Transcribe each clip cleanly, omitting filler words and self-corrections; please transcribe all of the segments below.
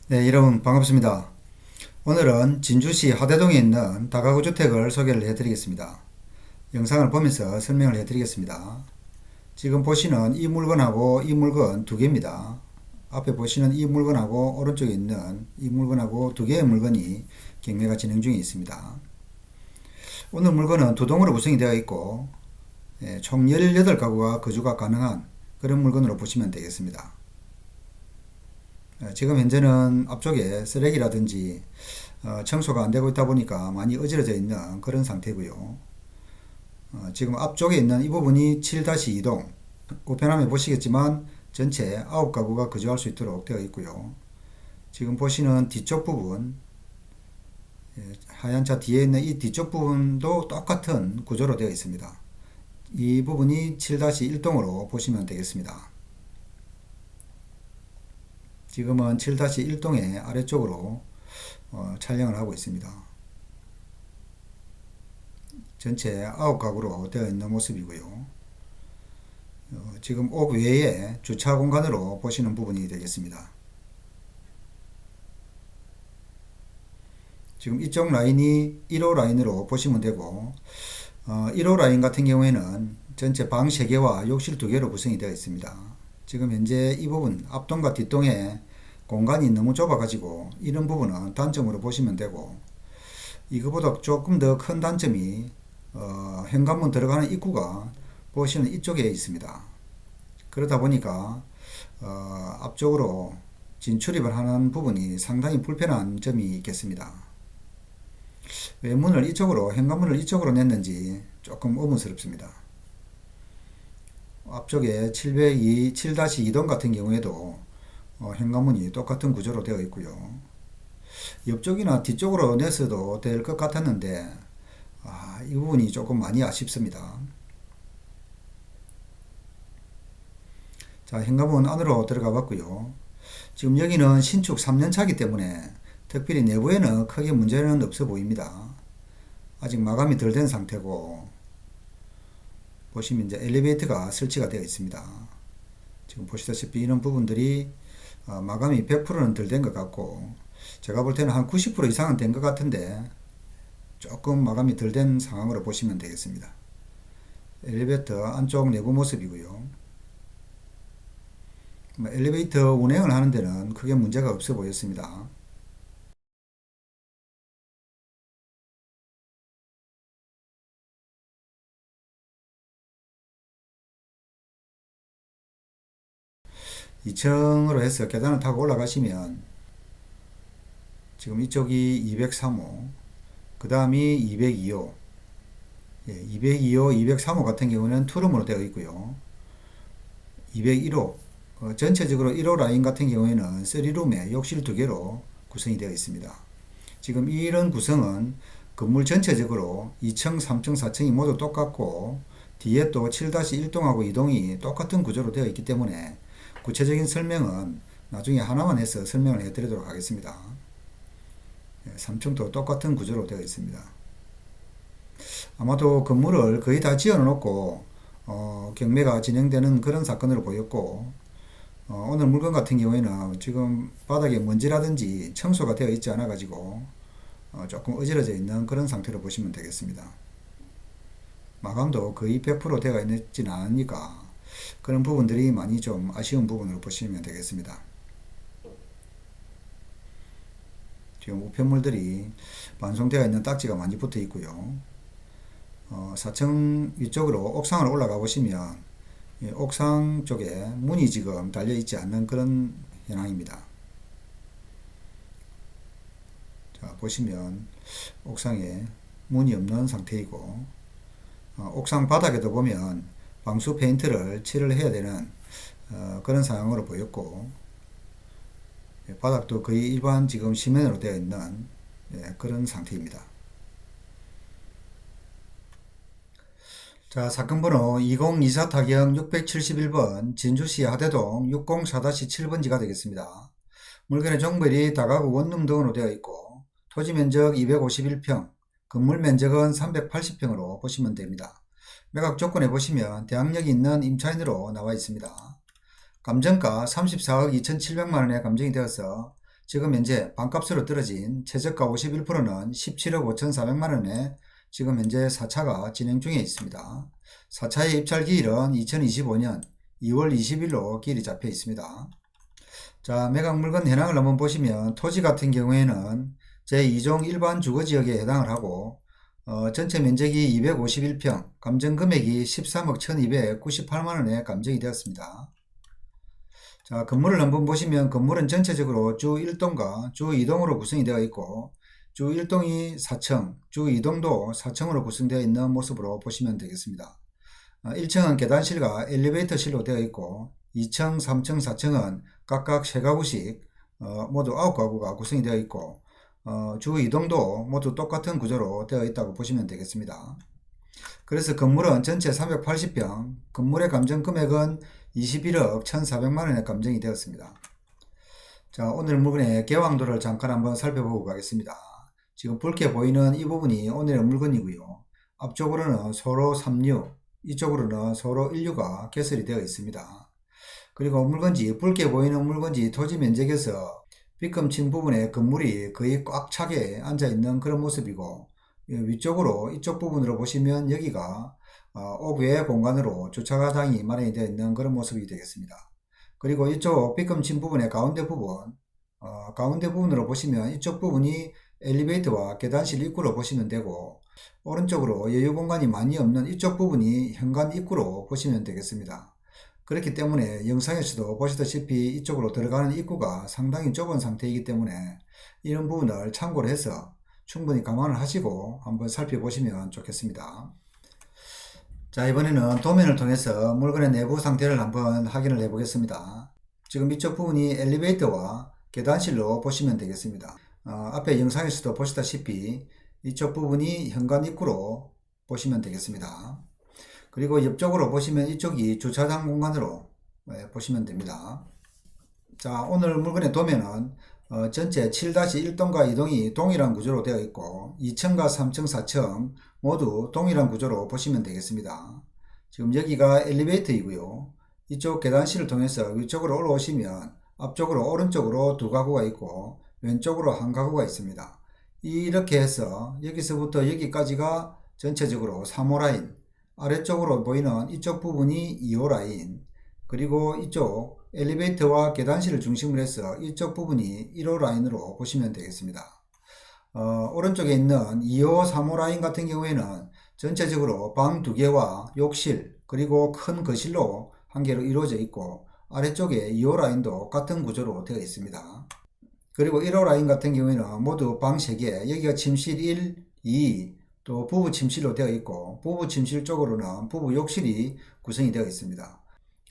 네, 여러분 반갑습니다. 오늘은 진주시 하대동에 있는 다가구 주택을 소개를 해드리겠습니다. 영상을 보면서 설명을 해드리겠습니다. 지금 보시는 이 물건하고 이 물건 두 개입니다. 앞에 보시는 이 물건하고 오른쪽에 있는 이 물건하고 두 개의 물건이 경매가 진행 중에 있습니다. 오늘 물건은 두 동으로 구성이 되어 있고 총 18가구가 거주가 가능한 그런 물건으로 보시면 되겠습니다. 지금 현재는 앞쪽에 쓰레기라든지 청소가 안 되고 있다 보니까 많이 어지러져 있는 그런 상태고요. 지금 앞쪽에 있는 이 부분이 7-2동, 우편함에 보시겠지만 전체 9가구가 거주할 수 있도록 되어 있고요. 지금 보시는 뒤쪽 부분, 하얀 차 뒤에 있는 이 뒤쪽 부분도 똑같은 구조로 되어 있습니다. 이 부분이 7-1동으로 보시면 되겠습니다. 지금은 7-1동의 아래쪽으로 촬영을 하고 있습니다. 전체 9가구로 되어 있는 모습이고요. 지금 옥 외에 주차 공간으로 보시는 부분이 되겠습니다. 지금 이쪽 라인이 1호 라인으로 보시면 되고 1호 라인 같은 경우에는 전체 방 3개와 욕실 2개로 구성이 되어 있습니다. 지금 현재 이 부분 앞동과 뒷동에 공간이 너무 좁아 가지고 이런 부분은 단점으로 보시면 되고, 이거보다 조금 더 큰 단점이 현관문 들어가는 입구가 보시는 이쪽에 있습니다. 그러다 보니까 앞쪽으로 진출입을 하는 부분이 상당히 불편한 점이 있겠습니다. 왜 문을 이쪽으로, 현관문을 이쪽으로 냈는지 조금 의문스럽습니다. 앞쪽에 7-2동 같은 경우에도 현관문이 똑같은 구조로 되어 있고요. 옆쪽이나 뒤쪽으로 냈어도 될 것 같았는데 이 부분이 조금 많이 아쉽습니다. 자, 현관문 안으로 들어가 봤고요. 지금 여기는 신축 3년차이기 때문에 특별히 내부에는 크게 문제는 없어 보입니다. 아직 마감이 덜 된 상태고, 보시면 이제 엘리베이터가 설치가 되어 있습니다. 지금 보시다시피 이런 부분들이 마감이 100%는 덜 된 것 같고, 제가 볼 때는 한 90% 이상은 된 것 같은데 조금 마감이 덜 된 상황으로 보시면 되겠습니다. 엘리베이터 안쪽 내부 모습이고요. 엘리베이터 운행을 하는 데는 크게 문제가 없어 보였습니다. 이 2층으로 해서 계단을 타고 올라가시면 지금 이쪽이 203호, 그 다음이 202호, 202호, 203호 같은 경우는 투룸으로 되어 있고요. 201호, 전체적으로 1호 라인 같은 경우에는 3룸에 욕실 2개로 구성이 되어 있습니다. 지금 이런 구성은 건물 전체적으로 2층, 3층, 4층이 모두 똑같고, 뒤에 또 7-1동하고 2동이 똑같은 구조로 되어 있기 때문에 구체적인 설명은 나중에 하나만 해서 설명을 해드리도록 하겠습니다. 3층도 똑같은 구조로 되어 있습니다. 아마도 건물을 거의 다 지어 놓고 경매가 진행되는 그런 사건으로 보였고, 오늘 물건 같은 경우에는 지금 바닥에 먼지라든지 청소가 되어 있지 않아 가지고 조금 어지러져 있는 그런 상태로 보시면 되겠습니다. 마감도 거의 100% 되어 있지는 않으니까 그런 부분들이 많이 좀 아쉬운 부분으로 보시면 되겠습니다. 지금 우편물들이 반송되어 있는 딱지가 많이 붙어 있고요. 4층 위쪽으로 옥상을 올라가 보시면 옥상 쪽에 문이 지금 달려 있지 않는 그런 현황입니다. 자, 보시면 옥상에 문이 없는 상태이고, 옥상 바닥에도 보면 방수 페인트를 칠을 해야 되는 그런 상황으로 보였고, 바닥도 거의 일반 지금 시멘으로 되어 있는 그런 상태입니다. 자, 사건 번호 2024 타경 671번 진주시 하대동 604-7번지가 되겠습니다. 물건의 종별이 다가구 원룸 등으로 되어 있고, 토지 면적 251평, 건물 면적은 380평으로 보시면 됩니다. 매각 조건에 보시면 대항력이 있는 임차인으로 나와 있습니다. 감정가 34억 2,700만원에 감정이 되어서 지금 현재 반값으로 떨어진 최저가 51%는 17억 5,400만원에 지금 현재 4차가 진행 중에 있습니다. 4차의 입찰 기일은 2025년 2월 20일로 기일이 잡혀 있습니다. 자, 매각 물건 현황을 한번 보시면 토지 같은 경우에는 제2종 일반 주거지역에 해당을 하고 전체 면적이 251평, 감정 금액이 13억 1298만원에 감정이 되었습니다. 자, 건물을 한번 보시면 건물은 전체적으로 주 1동과 주 2동으로 구성이 되어 있고 주 1동이 4층, 주 2동도 4층으로 구성되어 있는 모습으로 보시면 되겠습니다. 1층은 계단실과 엘리베이터실로 되어 있고 2층, 3층, 4층은 각각 3가구씩 모두 9가구가 구성이 되어 있고 주 2동도 모두 똑같은 구조로 되어 있다고 보시면 되겠습니다. 그래서 건물은 전체 380평, 건물의 감정 금액은 21억 1,400만원에 감정이 되었습니다. 자, 오늘 물건의 개방도를 잠깐 한번 살펴보고 가겠습니다. 지금 붉게 보이는 이 부분이 오늘의 물건이고요. 앞쪽으로는 소로 3류, 이쪽으로는 소로 1류가 개설이 되어 있습니다. 그리고 물건지, 붉게 보이는 물건지 토지 면적에서 빗금친 부분에 건물이 거의 꽉 차게 앉아 있는 그런 모습이고 위쪽으로 이쪽 부분으로 보시면 여기가 옥외 공간으로 주차장이 마련이 되어 있는 그런 모습이 되겠습니다. 그리고 이쪽 빗금친 부분의 가운데 부분, 가운데 부분으로 보시면 이쪽 부분이 엘리베이터와 계단실 입구로 보시면 되고 오른쪽으로 여유 공간이 많이 없는 이쪽 부분이 현관 입구로 보시면 되겠습니다. 그렇기 때문에 영상에서도 보시다시피 이쪽으로 들어가는 입구가 상당히 좁은 상태이기 때문에 이런 부분을 참고를 해서 충분히 감안을 하시고 한번 살펴보시면 좋겠습니다. 자, 이번에는 도면을 통해서 물건의 내부 상태를 한번 확인을 해 보겠습니다. 지금 이쪽 부분이 엘리베이터와 계단실로 보시면 되겠습니다. 앞에 영상에서도 보시다시피 이쪽 부분이 현관 입구로 보시면 되겠습니다. 그리고 옆쪽으로 보시면 이쪽이 주차장 공간으로 보시면 됩니다. 자, 오늘 물건의 도면은 전체 7-1동과 2동이 동일한 구조로 되어 있고 2층과 3층, 4층 모두 동일한 구조로 보시면 되겠습니다. 지금 여기가 엘리베이터이고요. 이쪽 계단실을 통해서 위쪽으로 올라오시면 앞쪽으로 오른쪽으로 2가구가 있고 왼쪽으로 1가구가 있습니다. 이렇게 해서 여기서부터 여기까지가 전체적으로 3호 라인, 아래쪽으로 보이는 이쪽 부분이 2호 라인, 그리고 이쪽 엘리베이터와 계단실을 중심으로 해서 이쪽 부분이 1호 라인으로 보시면 되겠습니다. 오른쪽에 있는 2호, 3호 라인 같은 경우에는 전체적으로 방 2개와 욕실 그리고 큰 거실로 한 개로 이루어져 있고 아래쪽에 2호 라인도 같은 구조로 되어 있습니다. 그리고 1호 라인 같은 경우에는 모두 방 3개, 여기가 침실 1, 2, 또 부부 침실로 되어 있고 부부 침실 쪽으로는 부부 욕실이 구성이 되어 있습니다.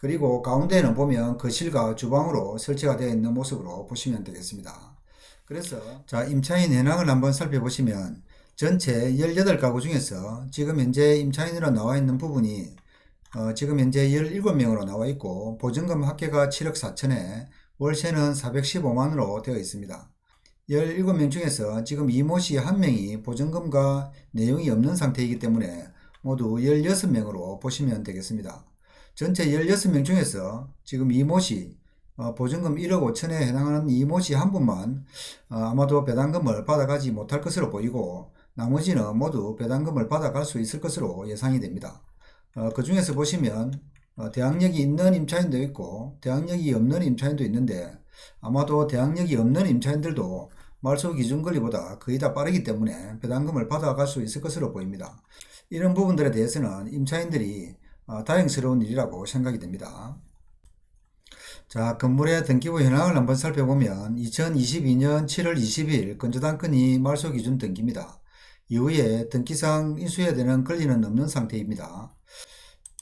그리고 가운데는 보면 거실과 주방으로 설치가 되어 있는 모습으로 보시면 되겠습니다. 그래서 자, 임차인 현황을 한번 살펴보시면 전체 18가구 중에서 지금 현재 임차인으로 나와 있는 부분이 지금 현재 17명으로 나와 있고 보증금 합계가 7억 4천에 월세는 415만원으로 되어 있습니다. 17명 중에서 지금 이모씨 1명이 보증금과 내용이 없는 상태이기 때문에 모두 16명으로 보시면 되겠습니다. 전체 16명 중에서 지금 이모씨 보증금 1억 5천에 해당하는 이모씨 한 분만 아마도 배당금을 받아가지 못할 것으로 보이고 나머지는 모두 배당금을 받아갈 수 있을 것으로 예상이 됩니다. 그 중에서 보시면 대항력이 있는 임차인도 있고 대항력이 없는 임차인도 있는데 아마도 대항력이 없는 임차인들도 말소 기준거리보다 거의 다 빠르기 때문에 배당금을 받아갈 수 있을 것으로 보입니다. 이런 부분들에 대해서는 임차인들이 다행스러운 일이라고 생각이 됩니다. 자, 건물의 등기부 현황을 한번 살펴보면 2022년 7월 20일 건조당권이 말소 기준 등기입니다. 이후에 등기상 인수해야 되는 권리는 없는 상태입니다.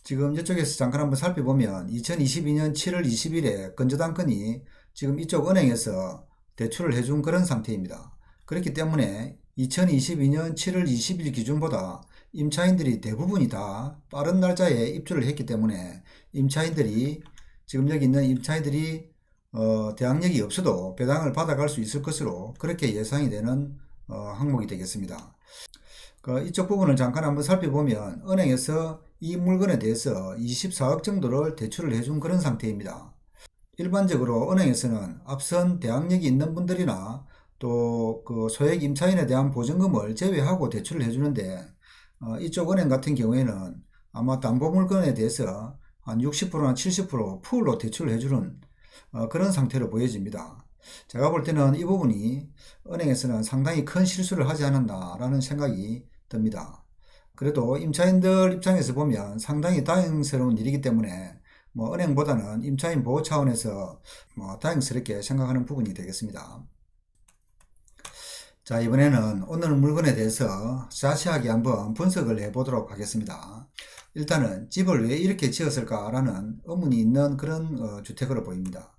지금 이쪽에서 잠깐 한번 살펴보면 2022년 7월 20일에 건조당권이 지금 이쪽 은행에서 대출을 해준 그런 상태입니다. 그렇기 때문에 2022년 7월 20일 기준보다 임차인들이 대부분이 다 빠른 날짜에 입주를 했기 때문에 임차인들이 지금 여기 있는 임차인들이 대항력이 없어도 배당을 받아갈 수 있을 것으로 그렇게 예상이 되는 항목이 되겠습니다. 이쪽 부분을 잠깐 한번 살펴보면 은행에서 이 물건에 대해서 24억 정도를 대출을 해준 그런 상태입니다. 일반적으로 은행에서는 앞선 대학력이 있는 분들이나 또 그 소액 임차인에 대한 보증금을 제외하고 대출을 해주는데 이쪽 은행 같은 경우에는 아마 담보물건에 대해서 한 60%나 70% 풀로 대출을 해주는 그런 상태로 보여집니다. 제가 볼 때는 이 부분이 은행에서는 상당히 큰 실수를 하지 않았나라는 생각이 듭니다. 그래도 임차인들 입장에서 보면 상당히 다행스러운 일이기 때문에 뭐 은행보다는 임차인 보호 차원에서 뭐 다행스럽게 생각하는 부분이 되겠습니다. 자, 이번에는 오늘 물건에 대해서 자세하게 한번 분석을 해보도록 하겠습니다. 일단은 집을 왜 이렇게 지었을까라는 의문이 있는 그런 주택으로 보입니다.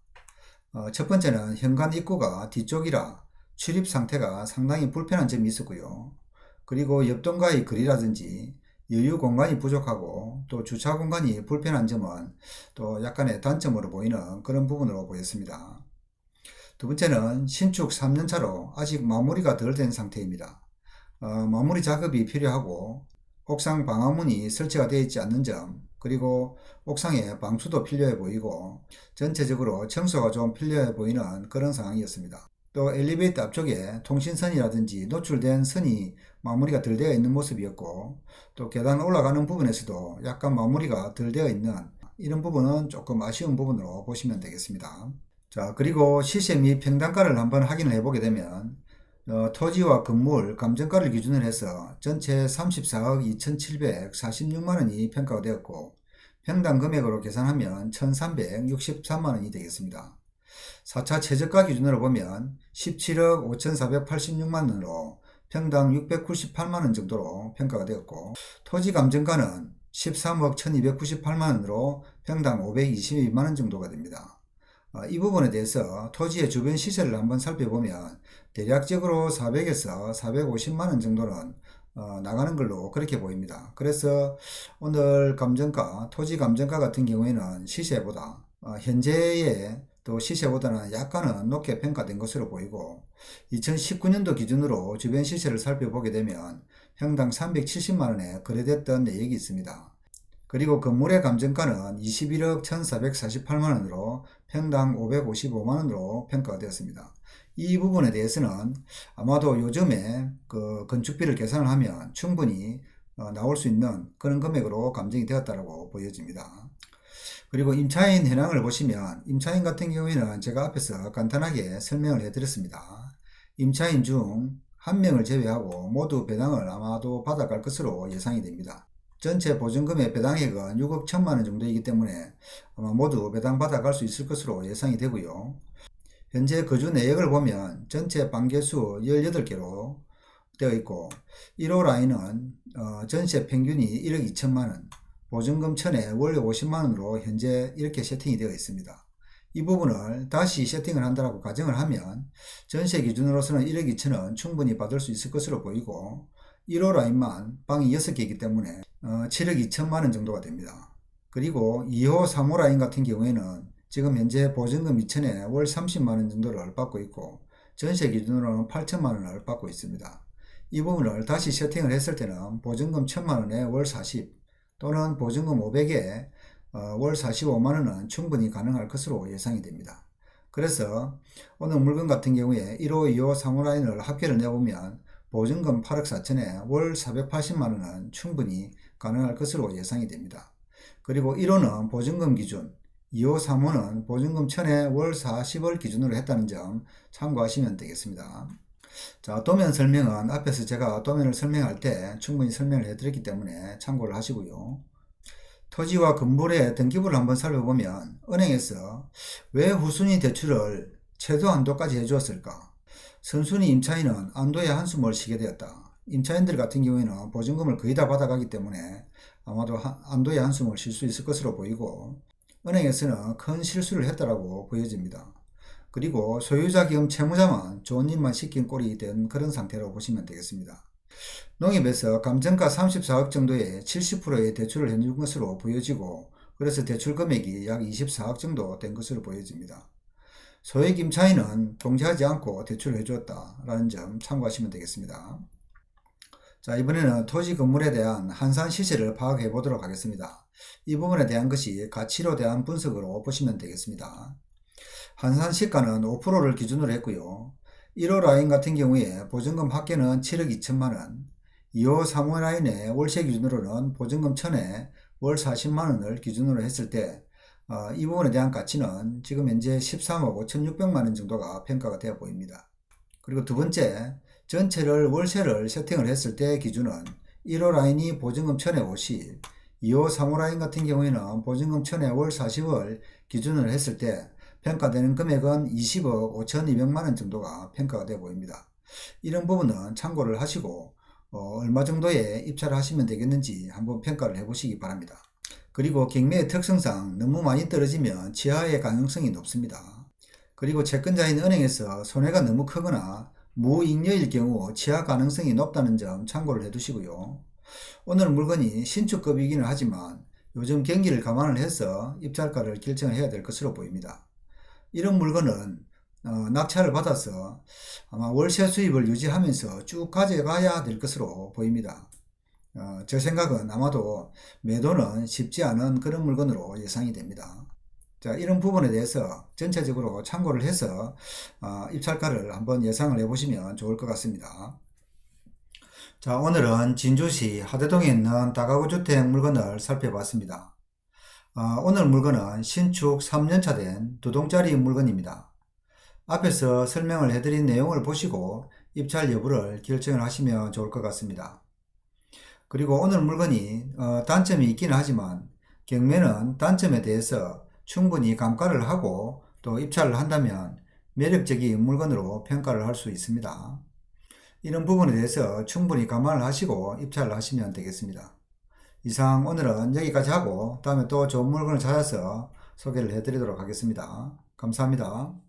첫 번째는 현관 입구가 뒤쪽이라 출입 상태가 상당히 불편한 점이 있었고요. 그리고 옆동과의 거리라든지 여유 공간이 부족하고 또 주차 공간이 불편한 점은 또 약간의 단점으로 보이는 그런 부분으로 보였습니다. 두 번째는 신축 3년차로 아직 마무리가 덜 된 상태입니다. 마무리 작업이 필요하고 옥상 방화문이 설치가 되어 있지 않는 점, 그리고 옥상에 방수도 필요해 보이고 전체적으로 청소가 좀 필요해 보이는 그런 상황이었습니다. 또 엘리베이터 앞쪽에 통신선이라든지 노출된 선이 마무리가 덜 되어 있는 모습이었고, 또 계단 올라가는 부분에서도 약간 마무리가 덜 되어 있는 이런 부분은 조금 아쉬운 부분으로 보시면 되겠습니다. 자, 그리고 시세 및 평당가를 한번 확인을 해보게 되면 토지와 건물 감정가를 기준으로 해서 전체 34억 2,746만원이 평가가 되었고, 평당 금액으로 계산하면 1,363만원이 되겠습니다. 4차 최저가 기준으로 보면 17억 5,486만원으로 평당 698만원 정도로 평가가 되었고, 토지 감정가는 13억 1,298만원으로 평당 522만원 정도가 됩니다. 이 부분에 대해서 토지의 주변 시세를 한번 살펴보면 대략적으로 400에서 450만원 정도는 나가는 걸로 그렇게 보입니다. 그래서 오늘 감정가, 토지 감정가 같은 경우에는 시세보다 현재의 또 시세보다는 약간은 높게 평가된 것으로 보이고, 2019년도 기준으로 주변 시세를 살펴보게 되면 평당 370만원에 거래됐던 내역이 있습니다. 그리고 건물의 감정가는 21억 1,448만원으로 평당 555만원으로 평가가 되었습니다. 이 부분에 대해서는 아마도 요즘에 그 건축비를 계산을 하면 충분히 나올 수 있는 그런 금액으로 감정이 되었다고 보여집니다. 그리고 임차인 현황을 보시면 임차인 같은 경우에는 제가 앞에서 간단하게 설명을 해드렸습니다. 임차인 중 한 명을 제외하고 모두 배당을 아마도 받아갈 것으로 예상이 됩니다. 전체 보증금의 배당액은 6억 1천만원 정도이기 때문에 아마 모두 배당 받아갈 수 있을 것으로 예상이 되고요. 현재 거주 내역을 보면 전체 반개수 18개로 되어 있고, 1호 라인은 전세 평균이 1억 2천만원, 보증금 1,000에 월 50만원으로 현재 이렇게 세팅이 되어 있습니다. 이 부분을 다시 세팅을 한다고 가정을 하면 전세 기준으로서는 1억 2천은 충분히 받을 수 있을 것으로 보이고, 1호 라인만 방이 6개이기 때문에 7억 2천만원 정도가 됩니다. 그리고 2호, 3호 라인 같은 경우에는 지금 현재 보증금 2천에 월 30만원 정도를 받고 있고 전세 기준으로는 8천만원을 받고 있습니다. 이 부분을 다시 세팅을 했을 때는 보증금 1,000만원에 월 40 또는 보증금 500에 월 45만원은 충분히 가능할 것으로 예상이 됩니다. 그래서 오늘 물건 같은 경우에 1호, 2호, 3호 라인을 합계를 내보면 보증금 8억 4천에 월 480만원은 충분히 가능할 것으로 예상이 됩니다. 그리고 1호는 보증금 기준, 2호, 3호는 보증금 1,000에 월 40을 기준으로 했다는 점 참고하시면 되겠습니다. 자, 도면 설명은 앞에서 제가 도면을 설명할 때 충분히 설명을 해드렸기 때문에 참고를 하시고요. 토지와 건물의 등기부를 한번 살펴보면 은행에서 왜 후순위 대출을 최소 한도까지 해주었을까? 선순위 임차인은 안도의 한숨을 쉬게 되었다. 임차인들 같은 경우에는 보증금을 거의 다 받아가기 때문에 아마도 안도의 한숨을 쉴 수 있을 것으로 보이고, 은행에서는 큰 실수를 했다라고 보여집니다. 그리고 소유자 겸 채무자만 좋은 일만 시킨 꼴이 된 그런 상태로 보시면 되겠습니다. 농협에서 감정가 34억 정도의 70%의 대출을 해준 것으로 보여지고, 그래서 대출 금액이 약 24억 정도 된 것으로 보여집니다. 소액 임차인은 통제하지 않고 대출을 해주었다라는 점 참고하시면 되겠습니다. 자, 이번에는 토지 건물에 대한 한산 시세를 파악해 보도록 하겠습니다. 이 부분에 대한 것이 가치로 대한 분석으로 보시면 되겠습니다. 한산 시가는 5%를 기준으로 했고요. 1호 라인 같은 경우에 보증금 합계는 7억 2천만 원, 2호, 3호 라인의 월세 기준으로는 보증금 1000에 월 40만 원을 기준으로 했을 때 이 부분에 대한 가치는 지금 현재 13억 5,600만 원 정도가 평가가 되어 보입니다. 그리고 두 번째, 전체를 월세를 세팅을 했을 때 기준은 1호 라인이 보증금 1000에 50, 2호, 3호 라인 같은 경우에는 보증금 1000에 월 40을 기준으로 했을 때 평가되는 금액은 20억 5,200만 원 정도가 평가가 되어 보입니다. 이런 부분은 참고를 하시고 얼마 정도의 입찰을 하시면 되겠는지 한번 평가를 해보시기 바랍니다. 그리고 경매의 특성상 너무 많이 떨어지면 취하의 가능성이 높습니다. 그리고 채권자인 은행에서 손해가 너무 크거나 무익료일 경우 취하 가능성이 높다는 점 참고를 해두시고요. 오늘 물건이 신축급이기는 하지만 요즘 경기를 감안을 해서 입찰가를 결정해야 될 것으로 보입니다. 이런 물건은 낙찰을 받아서 아마 월세 수입을 유지하면서 쭉 가져가야 될 것으로 보입니다. 제 생각은 아마도 매도는 쉽지 않은 그런 물건으로 예상이 됩니다. 자, 이런 부분에 대해서 전체적으로 참고를 해서 입찰가를 한번 예상을 해보시면 좋을 것 같습니다. 자, 오늘은 진주시 하대동에 있는 다가구 주택 물건을 살펴봤습니다. 오늘 물건은 신축 3년차 된 2동짜리 물건입니다. 앞에서 설명을 해드린 내용을 보시고 입찰 여부를 결정을 하시면 좋을 것 같습니다. 그리고 오늘 물건이 단점이 있기는 하지만 경매는 단점에 대해서 충분히 감가를 하고 또 입찰을 한다면 매력적인 물건으로 평가를 할 수 있습니다. 이런 부분에 대해서 충분히 감안을 하시고 입찰을 하시면 되겠습니다. 이상 오늘은 여기까지 하고 다음에 또 좋은 물건을 찾아서 소개를 해드리도록 하겠습니다. 감사합니다.